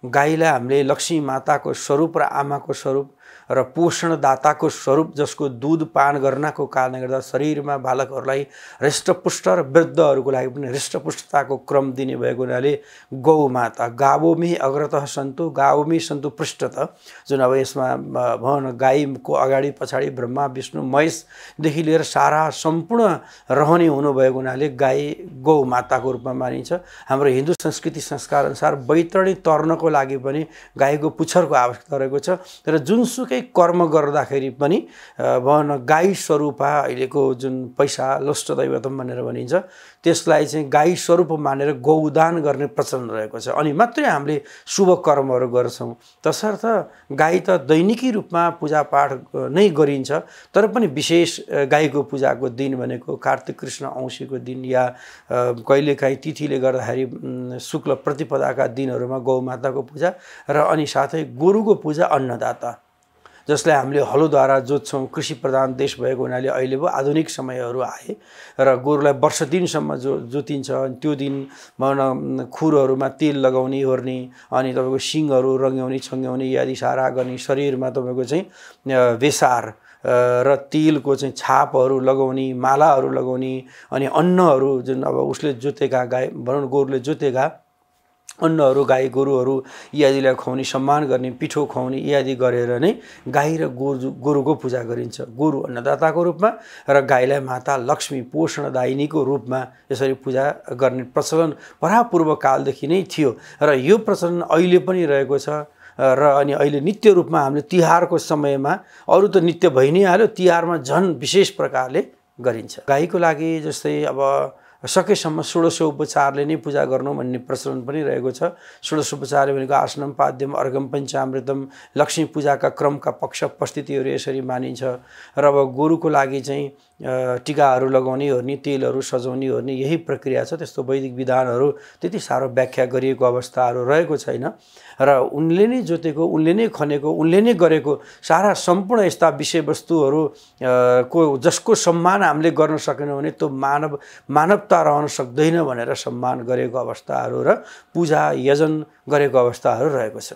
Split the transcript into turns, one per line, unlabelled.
गाईलाई हामीले लक्ष्मी माताको स्वरूप र आमाको स्वरूप र पोषणदाताको स्वरूप, जसको दुध पान गर्नको कारणले गर्दा शरीरमा बालकहरूलाई हृष्टपुष्ट र वृद्धहरूको लागि पनि हृष्टपुष्टताको क्रम दिने भएको हुनाले गौमाता गावोमी अग्रतः सन्तु गावोमी सन्तु पृष्ठत, जुन अब यसमा भन गाईको अगाडि पछाडि ब्रह्मा विष्णु महेशदेखि लिएर सारा सम्पूर्ण रहने हुनुभएको हुनाले गाई गौमाताको रूपमा मानिन्छ। हाम्रो हिन्दू संस्कृति संस्कार अनुसार बैतरणी तर्नको लागि पनि गाईको पुच्छरको आवश्यकता रहेको छ र जुनसुकै कर्म गर्दाखेरि पनि भन गाई स्वरूपा अहिलेको जुन पैसा लोष्ट दैवतम भनेर भनिन्छ त्यसलाई चाहिँ गाई स्वरूप मानेर गौदान गर्ने प्रचलन रहेको छ, अनि मात्रै हामीले शुभ कर्महरू गर्छौँ। तसर्थ गाई त दैनिकी रूपमा पूजापाठ नै गरिन्छ, तर पनि विशेष गाईको पूजाको दिन भनेको कार्तिक कृष्ण औँसीको दिन या कहिलेकाहीँ तिथिले गर्दाखेरि शुक्ल प्रतिपदाका दिनहरूमा गौमाताको पूजा र अनि साथै गोरुको पूजा अन्नदाता, जसलाई हामीले हलोद्वारा जोत्छौँ। कृषि प्रधान देश भएको हुनाले अहिले पो आधुनिक समयहरू आए र गोरुलाई वर्ष दिनसम्म जोतिन्छ। त्यो दिन खुरहरूमा तेल लगाउने ओर्ने, अनि तपाईँको सिङहरू रङ्ग्याउने छङ्ग्याउने आदि सारा गर्ने, शरीरमा तपाईँको चाहिँ बेसार र तेलको चाहिँ छापहरू लगाउने, मालाहरू लगाउने, अनि अन्नहरू जुन अब उसले जोतेका गाई भनौँ गोरुले जोतेका अन्नहरू गाई गोरुहरू इत्यादिलाई खुवाउने, सम्मान गर्ने, पिठो खुवाउने इत्यादि गरेर नै गाई र गोरुको पूजा गरिन्छ। गोरु अन्नदाताको रूपमा र गाईलाई माता लक्ष्मी पोषणदायिनीको रूपमा यसरी पूजा गर्ने प्रचलन परापूर्व कालदेखि नै थियो र यो प्रचलन अहिले पनि रहेको छ। र अनि अहिले नित्य रूपमा हामीले तिहारको समयमा, अरू त नित्य भइ नै हाल्यो, तिहारमा झन् विशेष प्रकारले गरिन्छ। गाईको लागि जस्तै अब सकेसम्म षोडशोपचारले नै पूजा गर्नु भन्ने प्रचलन पनि रहेको छ। षोडशोपचार भनेको आसनम पाद्यम अर्घम पञ्चामृतम, लक्ष्मी पूजाका क्रमका पक्ष उपस्थितिहरू यसरी मानिन्छ। र अब गोरुको लागि चाहिँ टिकाहरू लगाउने ओर्ने, तेलहरू सजाउने ओर्ने यही प्रक्रिया छ। त्यस्तो वैदिक विधानहरू त्यति साह्रो व्याख्या गरिएको अवस्थाहरू रहेको छैन र उनले नै जोतेको, उनले नै खनेको, उनले नै गरेको सारा सम्पूर्ण यस्ता विषयवस्तुहरू को जसको सम्मान हामीले गर्न सकेनौँ भने त्यो मानवता रहन सक्दैन भनेर सम्मान गरेको अवस्थाहरू र पूजा यजन गरेको अवस्थाहरू रहेको छ।